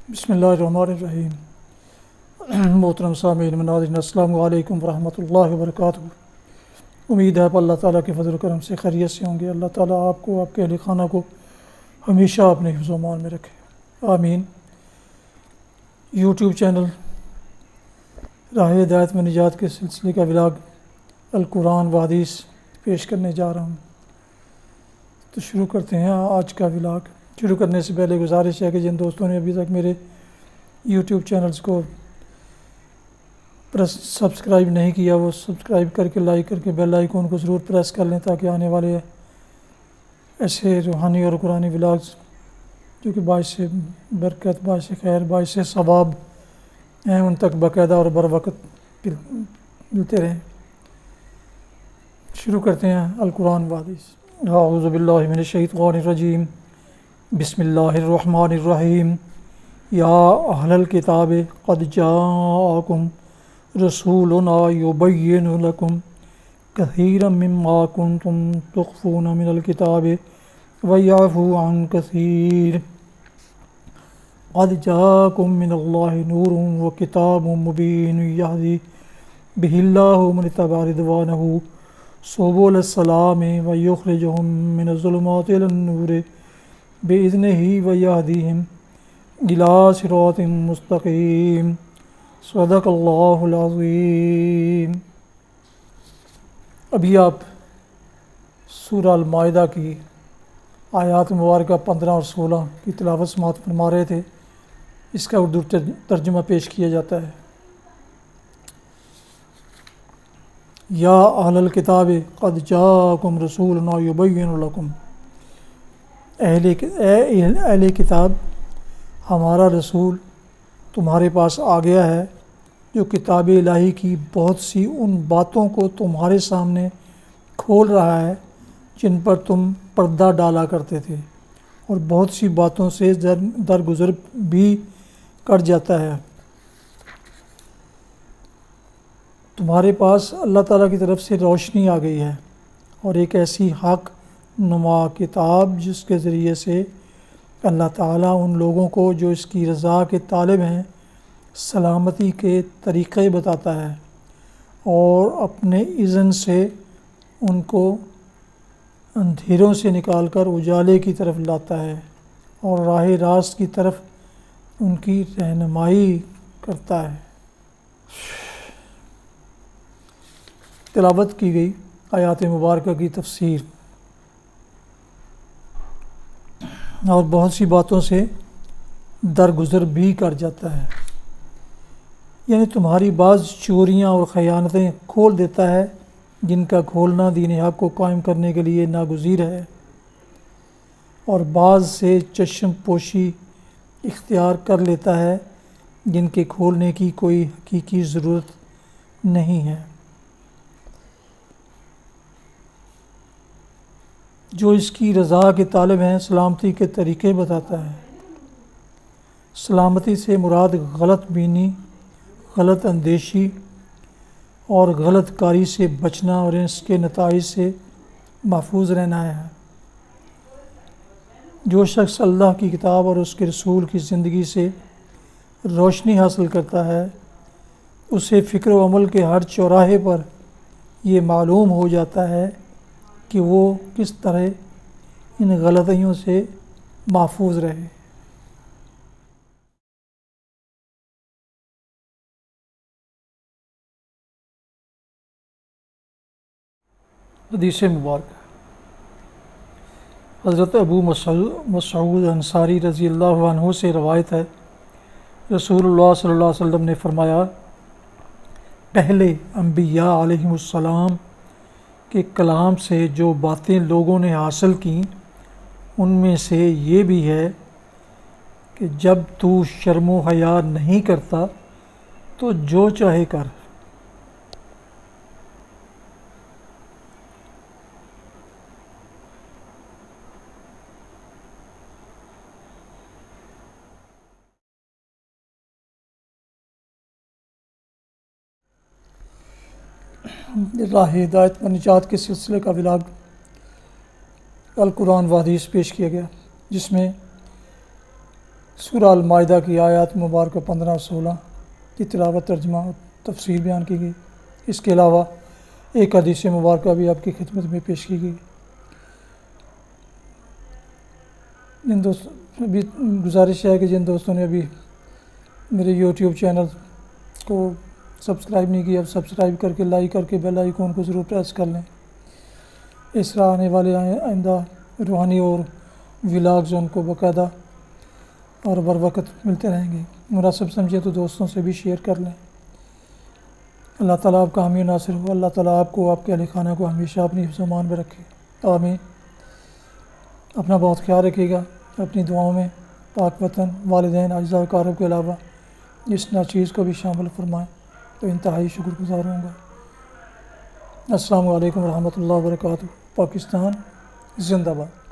بسم اللہ الرحمن الرحیم۔ محترم سامعین ناظرین، السلام علیکم ورحمۃ اللہ وبرکاتہ۔ امید ہے آپ اللہ تعالیٰ کے فضل و کرم سے خیریت سے ہوں گے۔ اللہ تعالیٰ آپ کو، آپ کے اہل خانہ کو ہمیشہ اپنے حفظ و امان میں رکھے، آمین۔ یوٹیوب چینل راہ ہدایت میں نجات کے سلسلے کا ولاگ القرآن و حدیث پیش کرنے جا رہا ہوں۔ تو شروع کرتے ہیں آج کا ولاگ۔ شروع کرنے سے پہلے گزارش ہے کہ جن دوستوں نے ابھی تک میرے یوٹیوب چینلز کو سبسکرائب نہیں کیا، وہ سبسکرائب کر کے، لائک کر کے، بیل آئیکن کو ضرور پریس کر لیں، تاکہ آنے والے ایسے روحانی اور قرآنی ولاگز جو کہ باعث برکت، باعث خیر، باعث ثواب ہیں، ان تک باقاعدہ اور بر وقت ملتے رہیں۔ شروع کرتے ہیں القرآن و حدیث۔ اعوذ باللہ من الشیطان الرجیم، بسم اللہ الرحمن الرحیم۔ یا اہل الکتاب قد جاءکم رسولنا یبین لکم کثیرا مما کنتم تخفون من الکتاب ویعفو عن کثیر قد جاءکم من اللہ نور وکتاب مبین یہدی بہ اللہ من اتبع رضوانہ سبل السلام ویخرجہم من الظلمات الی النور بإذنہ ویہدیہم الی صراط مستقیم۔ صدق اللہ العظیم۔ ابھی آپ سورہ المائدہ کی آیات مبارکہ 15 اور 16 کی تلاوت سماعت فرما رہے تھے۔ اس کا اردو ترجمہ پیش کیا جاتا ہے۔ یا اہل الکتاب قد جاءکم رسولنا یبین لکم، اہل کتاب، ہمارا رسول تمہارے پاس آ گیا ہے جو کتاب الہی کی بہت سی ان باتوں کو تمہارے سامنے کھول رہا ہے جن پر تم پردہ ڈالا کرتے تھے، اور بہت سی باتوں سے درگزر بھی کر جاتا ہے۔ تمہارے پاس اللہ تعالیٰ کی طرف سے روشنی آ گئی ہے اور ایک ایسی حق نما کتاب جس کے ذریعے سے اللہ تعالیٰ ان لوگوں کو جو اس کی رضا کے طالب ہیں سلامتی کے طریقے بتاتا ہے، اور اپنے اذن سے ان کو اندھیروں سے نکال کر اجالے کی طرف لاتا ہے، اور راہ راست کی طرف ان کی رہنمائی کرتا ہے۔ تلاوت کی گئی آیات مبارکہ کی تفسیر، اور بہت سی باتوں سے درگزر بھی کر جاتا ہے، یعنی تمہاری بعض چوریاں اور خیانتیں کھول دیتا ہے جن کا کھولنا دین حق کو قائم کرنے کے لیے ناگزیر ہے، اور بعض سے چشم پوشی اختیار کر لیتا ہے جن کے کھولنے کی کوئی حقیقی ضرورت نہیں ہے۔ جو اس کی رضا کے طالب ہیں سلامتی کے طریقے بتاتا ہے۔ سلامتی سے مراد غلط بینی، غلط اندیشی اور غلط کاری سے بچنا اور اس کے نتائج سے محفوظ رہنا ہے۔ جو شخص اللہ کی کتاب اور اس کے رسول کی زندگی سے روشنی حاصل کرتا ہے، اسے فکر و عمل کے ہر چوراہے پر یہ معلوم ہو جاتا ہے کہ وہ کس طرح ان غلطیوں سے محفوظ رہے۔ حدیث مبارکہ۔ حضرت ابو مسعود انصاری رضی اللہ عنہ سے روایت ہے، رسول اللہ صلی اللہ علیہ وسلم نے فرمایا، پہلے انبیاء علیہم السلام کے کلام سے جو باتیں لوگوں نے حاصل کیں ان میں سے یہ بھی ہے کہ جب تو شرم و حیا نہیں کرتا تو جو چاہے کر۔ راہ ہدایت و نجات کے سلسلے کا ولاگ القرآن و حدیث پیش کیا گیا، جس میں سورہ المائدہ کی آیات مبارکہ 15 اور 16 کی تلاوت، ترجمہ اور تفسیر بیان کی گئی۔ اس کے علاوہ ایک حدیث مبارکہ بھی آپ کی خدمت میں پیش کی گئی۔ جن دوستوں ابھی گزارش ہے کہ جن دوستوں نے ابھی میرے یوٹیوب چینل کو سبسکرائب نہیں کیا، اب سبسکرائب کر کے لائک کر کے بیل آئیکن کو ضرور پریس کر لیں۔ اس طرح آنے والے آئندہ روحانی اور ولاگز ان کو باقاعدہ اور بر وقت ملتے رہیں گے۔ مناسب سمجھیں تو دوستوں سے بھی شیئر کر لیں۔ اللہ تعالیٰ آپ کا حامی و ناصر ہو۔ اللہ تعالیٰ آپ کو، آپ کے اہل خانہ کو ہمیشہ اپنی حفظ و امان میں رکھے، آمین۔ اپنا بہت خیال رکھیے گا، اپنی دعاؤں میں پاک وطن، والدین، اعزاء و اقارب کے علاوہ اس ناچیز کو بھی شامل فرمائیں تو انتہائی شکر گزار ہوں گا۔ السلام علیکم ورحمۃ اللہ وبرکاتہ۔ پاکستان زندہ باد۔